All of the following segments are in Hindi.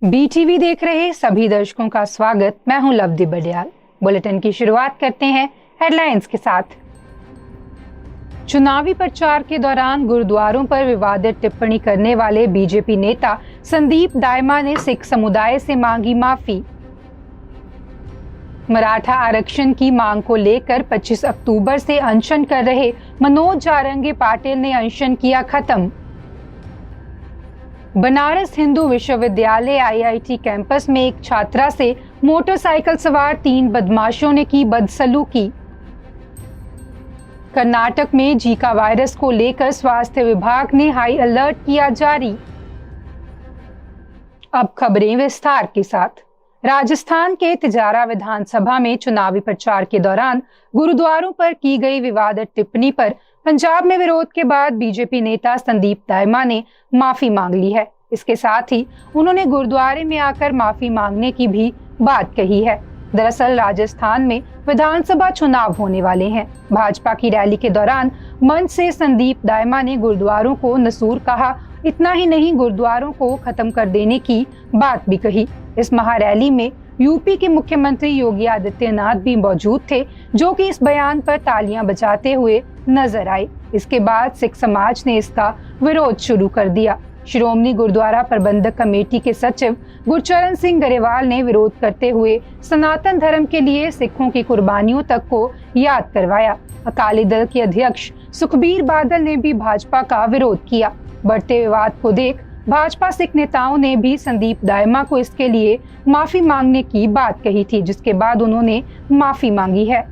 बीटीवी देख रहे सभी दर्शकों का स्वागत। मैं हूं लवदी बडियाल। बुलेटिन की शुरुआत करते हैं हेडलाइंस के साथ। चुनावी प्रचार के दौरान गुरुद्वारों पर विवादित टिप्पणी करने वाले बीजेपी नेता संदीप दायमा ने सिख समुदाय से मांगी माफी। मराठा आरक्षण की मांग को लेकर 25 अक्टूबर से अनशन कर रहे मनोज जारंगी पाटिल ने अनशन किया खत्म। बनारस हिंदू विश्वविद्यालय आईआईटी कैंपस में एक छात्रा से मोटरसाइकिल सवार 3 बदमाशों ने की बदसलूकी। कर्नाटक में जीका वायरस को लेकर स्वास्थ्य विभाग ने हाई अलर्ट किया जारी। अब खबरें विस्तार के साथ। राजस्थान के तिजारा विधानसभा में चुनावी प्रचार के दौरान गुरुद्वारों पर की गई विवादित टिप्पणी पर पंजाब में विरोध के बाद बीजेपी नेता संदीप दायमा ने माफी मांग ली है। इसके साथ ही उन्होंने गुरुद्वारे में आकर माफी मांगने की भी बात कही है। दरअसल राजस्थान में विधानसभा चुनाव होने वाले हैं। भाजपा की रैली के दौरान मंच से संदीप दायमा ने गुरुद्वारों को नसूर कहा। इतना ही नहीं, गुरुद्वारों को खत्म कर देने की बात भी कही। इस महारैली में यूपी के मुख्यमंत्री योगी आदित्यनाथ भी मौजूद थे, जो कि इस बयान पर तालियां बजाते हुए नजर आए। इसके बाद सिख समाज ने इसका विरोध शुरू कर दिया। श्रोमणी गुरुद्वारा प्रबंधक कमेटी के सचिव गुरचरण सिंह गरेवाल ने विरोध करते हुए सनातन धर्म के लिए सिखों की कुर्बानियों तक को याद करवाया। अकाली दल के अध्यक्ष सुखबीर बादल ने भी भाजपा का विरोध किया। बढ़ते विवाद को देख भाजपा सिख नेताओं ने भी संदीप दायमा को इसके लिए माफी मांगने की बात कही थी, जिसके बाद उन्होंने माफी मांगी है।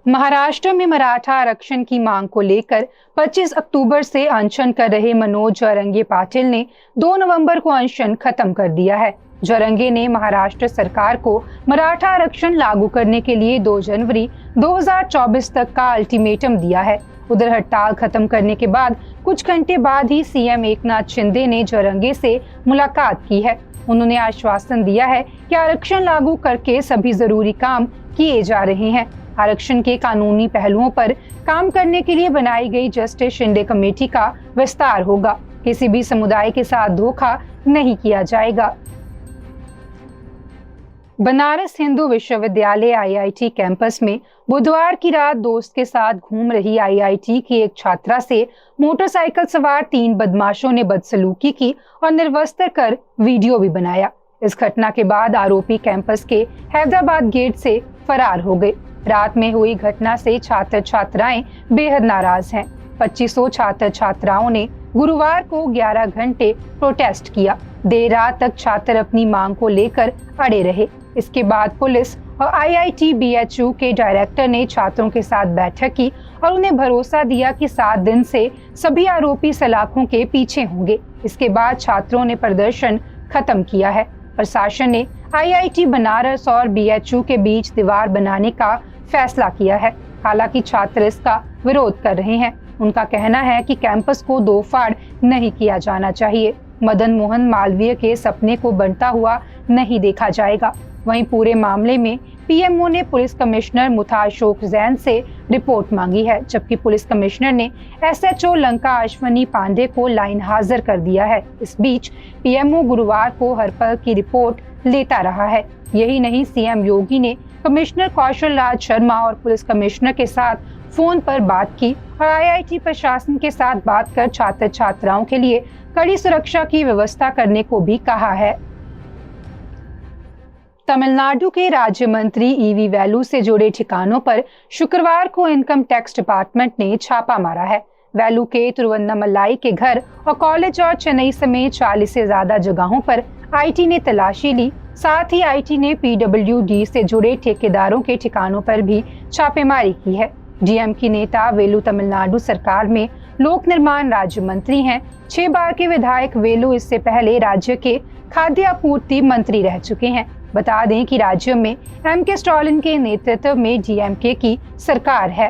महाराष्ट्र में मराठा आरक्षण की मांग को लेकर 25 अक्टूबर से अनशन कर रहे मनोज जारंगी पाटिल ने 2 नवंबर को अनशन खत्म कर दिया है। जारंगी ने महाराष्ट्र सरकार को मराठा आरक्षण लागू करने के लिए 2 जनवरी 2024 तक का अल्टीमेटम दिया है। उधर हड़ताल खत्म करने के बाद कुछ घंटे बाद ही सीएम एकनाथ शिंदे ने जारंगी से मुलाकात की है। उन्होंने आश्वासन दिया है कि आरक्षण लागू करके सभी जरूरी काम किए जा रहे हैं। आरक्षण के कानूनी पहलुओं पर काम करने के लिए बनाई गई जस्टिस शिंदे कमेटी का विस्तार होगा। किसी भी समुदाय के साथ धोखा नहीं किया जाएगा। बनारस हिंदू विश्वविद्यालय आईआईटी कैंपस में बुधवार की रात दोस्त के साथ घूम रही आईआईटी की एक छात्रा से मोटरसाइकिल सवार 3 बदमाशों ने बदसलूकी की और निर्वस्त्र कर वीडियो भी बनाया। इस घटना के बाद आरोपी कैंपस के हैदराबाद गेट से फरार हो गए। रात में हुई घटना से छात्र छात्राएं बेहद नाराज हैं। 2500 छात्र छात्राओं ने गुरुवार को 11 घंटे प्रोटेस्ट किया। देर रात तक छात्र अपनी मांग को लेकर अड़े रहे। इसके बाद पुलिस और आईआईटी बीएचयू के डायरेक्टर ने छात्रों के साथ बैठक की और उन्हें भरोसा दिया कि 7 दिन से सभी आरोपी सलाखों के पीछे होंगे। इसके बाद छात्रों ने प्रदर्शन खत्म किया है। प्रशासन ने आईआईटी बनारस और बीएचयू के बीच दीवार बनाने का फैसला किया है। हालांकि छात्र इसका विरोध कर रहे हैं। उनका कहना है कि कैंपस को 2 फाड़ नहीं किया जाना चाहिए। मदन मोहन मालवीय के सपने को बनता हुआ नहीं देखा जाएगा। वहीं पूरे मामले में पीएमओ ने पुलिस कमिश्नर मुथा अशोक जैन से रिपोर्ट मांगी है, जबकि पुलिस कमिश्नर ने एसएचओ लंका अश्वनी पांडे को लाइन हाजिर कर दिया है। इस बीच पीएमओ गुरुवार को हर पल की रिपोर्ट लेता रहा है। यही नहीं, सीएम योगी ने कमिश्नर कौशल राज शर्मा और पुलिस कमिश्नर के साथ फोन पर बात की और आईआईटी प्रशासन के साथ बात कर छात्र छात्राओं के लिए कड़ी सुरक्षा की व्यवस्था करने को भी कहा है। तमिलनाडु के राज्य मंत्री ईवी वैलू से जुड़े ठिकानों पर शुक्रवार को इनकम टैक्स डिपार्टमेंट ने छापा मारा है। वैलू के तिरुवन्नमलाई के घर और कॉलेज और चेन्नई समेत 40 से ज्यादा जगहों पर आईटी ने तलाशी ली। साथ ही आईटी ने पीडब्ल्यूडी से जुड़े ठेकेदारों के ठिकानों पर भी छापेमारी की है। डीएम की नेता वेलू तमिलनाडु सरकार में लोक निर्माण राज्य मंत्री हैं। 6 बार के विधायक वेलू इससे पहले राज्य के खाद्य आपूर्ति मंत्री रह चुके हैं। बता दें कि राज्य में एमके स्टालिन के नेतृत्व में डीएमके की सरकार है।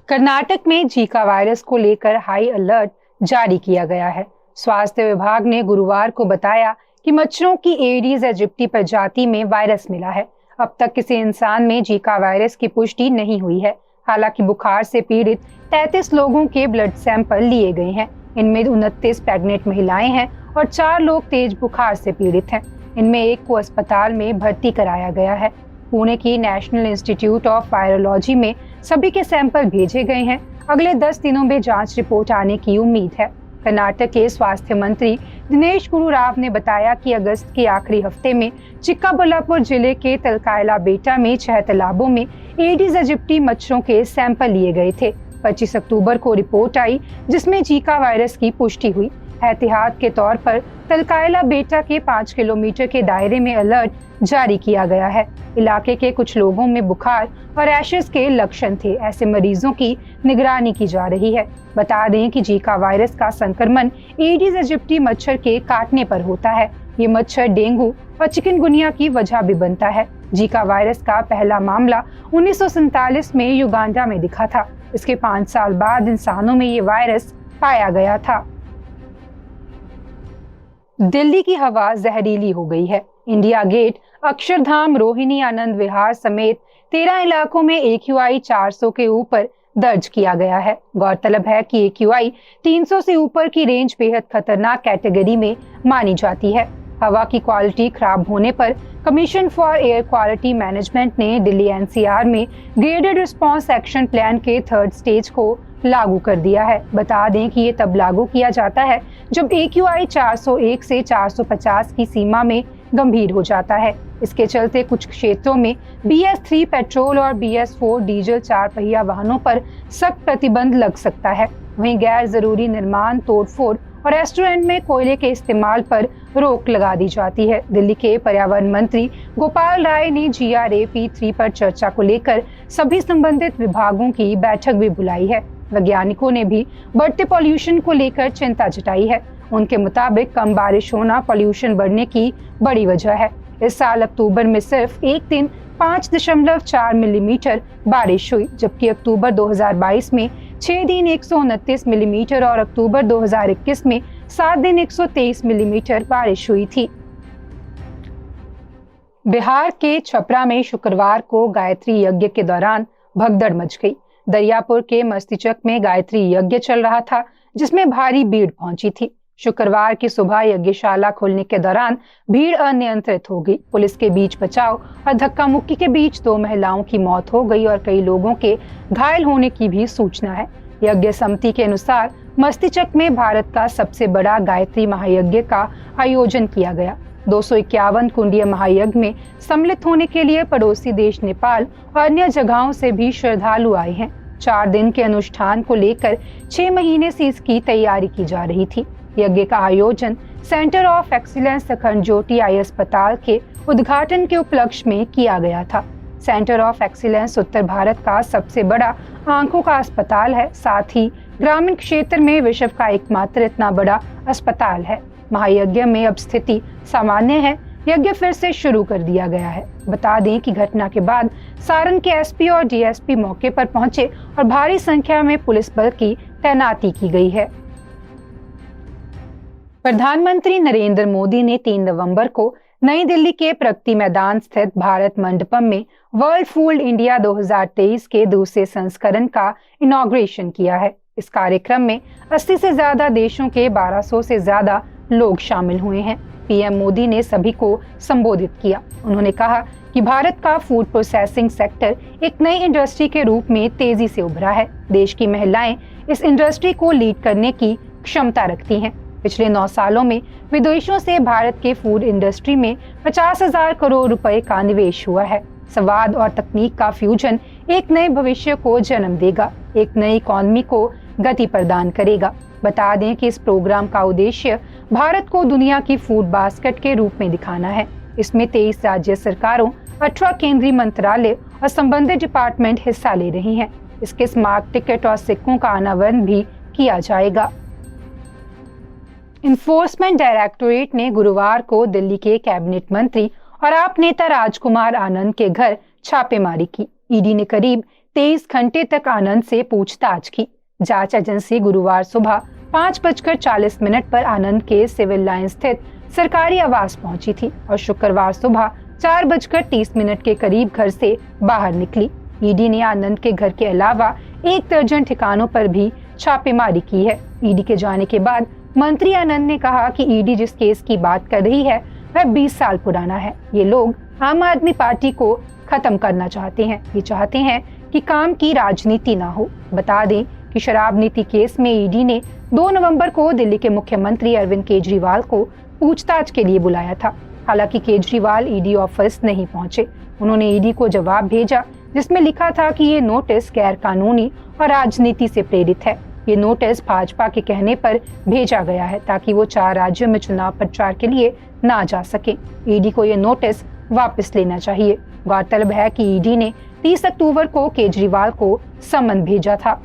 कर्नाटक में जीका वायरस को लेकर हाई अलर्ट जारी किया गया है। स्वास्थ्य विभाग ने गुरुवार को बताया कि मच्छरों की एडीज एजिप्टी प्रजाति में वायरस मिला है। अब तक किसी इंसान में जीका वायरस की पुष्टि नहीं हुई है। हालांकि बुखार से पीड़ित 33 लोगों के ब्लड सैंपल लिए गए हैं। इनमें 29 प्रेग्नेंट महिलाएं हैं और 4 लोग तेज बुखार से पीड़ित हैं। इनमें एक को अस्पताल में भर्ती कराया गया है। पुणे की नेशनल इंस्टीट्यूट ऑफ वायरोलॉजी में सभी के सैंपल भेजे गए हैं। अगले 10 दिनों में जांच रिपोर्ट आने की उम्मीद है। कर्नाटक के स्वास्थ्य मंत्री दिनेश गुंडूराव ने बताया कि अगस्त के आखिरी हफ्ते में चिक्काबल्लापुर जिले के तलकायला बेटा में 6 तालाबों में एडिस एजिप्टी मच्छरों के सैंपल लिए गए थे। 25 अक्टूबर को रिपोर्ट आई जिसमें जीका वायरस की पुष्टि हुई। एहतियात के तौर पर तलकायला बेटा के 5 किलोमीटर के दायरे में अलर्ट जारी किया गया है। इलाके के कुछ लोगों में बुखार और रैशेस के लक्षण थे। ऐसे मरीजों की निगरानी की जा रही है। बता दें कि जीका वायरस का संक्रमण एडिस एजिप्टी मच्छर के काटने पर होता है। ये मच्छर डेंगू और चिकनगुनिया की वजह भी बनता है। जीका वायरस का पहला मामला 1947 में युगांडा में दिखा था। इसके 5 साल बाद इंसानों में ये वायरस पाया गया था। दिल्ली की हवा जहरीली हो गई है। इंडिया गेट, अक्षरधाम, रोहिणी, आनंद विहार समेत 13 इलाकों में AQI 400 के ऊपर दर्ज किया गया है। गौरतलब है कि AQI 300 से ऊपर की रेंज बेहद खतरनाक कैटेगरी में मानी जाती है। हवा की क्वालिटी खराब होने पर commission for air quality management ने दिल्ली NCR में ग्रेडेड रिस्पांस एक्शन प्लान के 3rd स्टेज को लागू कर दिया है। बता दें कि ये तब लागू किया जाता है जब AQI 401 से 450 की सीमा में गंभीर हो जाता है। इसके चलते कुछ क्षेत्रों में BS3 पेट्रोल और BS4 डीजल 4 पहिया वाहनों पर सख्त प्रतिबंध लग सकता है। वहीं गैर जरूरी निर्माण, तोड़फोड़ और रेस्टोरेंट में कोयले के इस्तेमाल पर रोक लगा दी जाती है। दिल्ली के पर्यावरण मंत्री गोपाल राय ने GRAP3 पर चर्चा को लेकर सभी संबंधित विभागों की बैठक भी बुलाई है। वैज्ञानिकों ने भी बढ़ते पॉल्यूशन को लेकर चिंता जताई है। उनके मुताबिक कम बारिश होना पॉल्यूशन बढ़ने की बड़ी वजह है। इस साल अक्टूबर में सिर्फ एक दिन 5.4 मिलीमीटर बारिश हुई, जबकि अक्टूबर 2022 में 6 दिन 129 मिलीमीटर और अक्टूबर 2021 में 7 दिन 123 मिलीमीटर बारिश हुई थी। बिहार के छपरा में शुक्रवार को गायत्री यज्ञ के दौरान भगदड़ मच गई। दरियापुर के मस्तिचक में गायत्री यज्ञ चल रहा था, जिसमें भारी भीड़ पहुंची थी। शुक्रवार की सुबह यज्ञशाला खोलने के दौरान भीड़ अनियंत्रित हो गई। पुलिस के बीच बचाव और धक्का मुक्की के बीच 2 महिलाओं की मौत हो गई और कई लोगों के घायल होने की भी सूचना है। यज्ञ समिति के अनुसार मस्तिचक में भारत का सबसे बड़ा गायत्री महायज्ञ का आयोजन किया गया। 251 कुंडीय महायज्ञ में सम्मिलित होने के लिए पड़ोसी देश नेपाल और अन्य जगहों से भी श्रद्धालु आए हैं। 4 दिन के अनुष्ठान को लेकर 6 महीने से इसकी तैयारी की जा रही थी। यज्ञ का आयोजन सेंटर ऑफ एक्सीलेंस अखंड ज्योति आई अस्पताल के उद्घाटन के उपलक्ष्य में किया गया था। सेंटर ऑफ एक्सीलेंस उत्तर भारत का सबसे बड़ा आंखों का अस्पताल है। साथ ही ग्रामीण क्षेत्र में विश्व का एकमात्र इतना बड़ा अस्पताल है। महायज्ञ में अब स्थिति सामान्य है। यज्ञ फिर से शुरू कर दिया गया है। बता दें कि घटना के बाद सारण के SP और DSP मौके पर पहुंचे और भारी संख्या में पुलिस बल की तैनाती की गई है। प्रधानमंत्री नरेंद्र मोदी ने 3 नवंबर को नई दिल्ली के प्रगति मैदान स्थित भारत मंडपम में वर्ल्ड फूड इंडिया 2023 के दूसरे संस्करण का इनॉग्रेशन किया है। इस कार्यक्रम में 80 से ज्यादा देशों के 1200 से ज्यादा लोग शामिल हुए हैं। PM मोदी ने सभी को संबोधित किया। उन्होंने कहा कि भारत का फूड प्रोसेसिंग सेक्टर एक नई इंडस्ट्री के रूप में तेजी से उभरा है। देश की महिलाएं इस इंडस्ट्री को लीड करने की क्षमता रखती हैं। पिछले 9 सालों में विदेशों से भारत के फूड इंडस्ट्री में 50,000 करोड़ रुपए का निवेश हुआ है। स्वाद और तकनीक का फ्यूजन एक नए भविष्य को जन्म देगा, एक नई इकॉनमी को गति प्रदान करेगा। बता दें कि इस प्रोग्राम का उद्देश्य भारत को दुनिया की फूड बास्केट के रूप में दिखाना है। इसमें 23 राज्य सरकारों, 18 केंद्रीय मंत्रालय और संबंधित डिपार्टमेंट हिस्सा ले रही हैं। इसके स्मार्ट टिकट और सिक्कों का अनावरण भी किया जाएगा। इन्फोर्समेंट डायरेक्टोरेट ने गुरुवार को दिल्ली के कैबिनेट मंत्री और आप नेता राजकुमार आनंद के घर छापेमारी की। ईडी ने करीब 23 घंटे तक आनंद से पूछताछ की। जांच एजेंसी गुरुवार सुबह 5:40 पर आनंद के सिविल लाइन स्थित सरकारी आवास पहुंची थी और शुक्रवार सुबह 4:30 के करीब घर से बाहर निकली। ईडी ने आनंद के घर के अलावा 1 दर्जन ठिकानों पर भी छापेमारी की है। ईडी के जाने के बाद मंत्री आनंद ने कहा कि ईडी जिस केस की बात कर रही है वह 20 साल पुराना है। ये लोग आम आदमी पार्टी को खत्म करना चाहते हैं। ये चाहते हैं कि काम की राजनीति ना हो। बता दें कि शराब नीति केस में ईडी ने 2 नवंबर को दिल्ली के मुख्यमंत्री अरविंद केजरीवाल को पूछताछ के लिए बुलाया था। हालांकि केजरीवाल ईडी ऑफिस नहीं पहुंचे। उन्होंने ईडी को जवाब भेजा जिसमें लिखा था कि ये नोटिस गैर कानूनी और राजनीति से प्रेरित है। ये नोटिस भाजपा के कहने पर भेजा गया है ताकि वो 4 राज्यों में चुनाव प्रचार के लिए ना जा सके। ईडी को ये नोटिस वापस लेना चाहिए। गौरतलब है कि ईडी ने 30 अक्टूबर को केजरीवाल को समन भेजा था।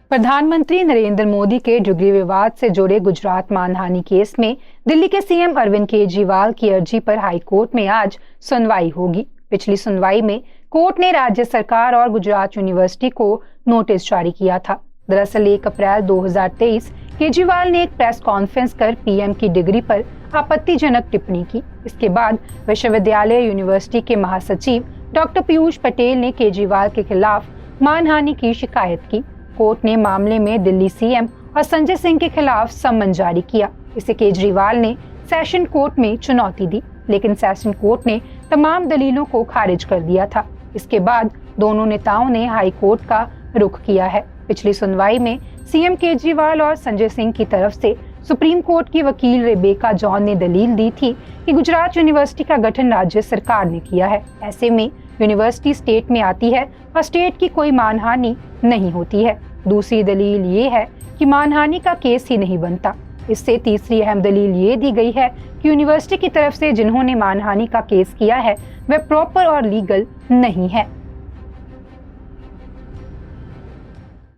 प्रधानमंत्री नरेंद्र मोदी के डिग्री विवाद से जुड़े गुजरात मानहानि केस में दिल्ली के सीएम अरविंद केजरीवाल की अर्जी पर हाई कोर्ट में आज सुनवाई होगी। पिछली सुनवाई में कोर्ट ने राज्य सरकार और गुजरात यूनिवर्सिटी को नोटिस जारी किया था। दरअसल 1 अप्रैल 2023 केजरीवाल ने एक प्रेस कॉन्फ्रेंस कर पीएम की डिग्री पर आपत्तिजनक टिप्पणी की। इसके बाद विश्वविद्यालय यूनिवर्सिटी के महासचिव डॉक्टर पीयूष पटेल ने केजरीवाल के खिलाफ मानहानि की शिकायत की। कोर्ट ने मामले में दिल्ली सीएम और संजय सिंह के खिलाफ समन जारी किया। इसे केजरीवाल ने सेशन कोर्ट में चुनौती दी, लेकिन सेशन कोर्ट ने तमाम दलीलों को खारिज कर दिया था। इसके बाद दोनों नेताओं ने हाई कोर्ट का रुख किया है। पिछली सुनवाई में सीएम केजरीवाल और संजय सिंह की तरफ से सुप्रीम कोर्ट की वकील रेबेका जॉन ने दलील दी थी कि गुजरात यूनिवर्सिटी का गठन राज्य सरकार ने किया है। ऐसे में यूनिवर्सिटी स्टेट में आती है और स्टेट की कोई मानहानि नहीं होती है। दूसरी दलील ये है कि मानहानि का केस ही नहीं बनता। इससे तीसरी अहम दलील ये दी गई है कि यूनिवर्सिटी की तरफ से जिन्होंने मानहानि का केस किया है वह प्रॉपर और लीगल नहीं है।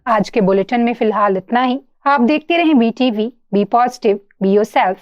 आज के बुलेटिन में फिलहाल इतना ही। आप देखते रहें BTV, be positive, be yourself.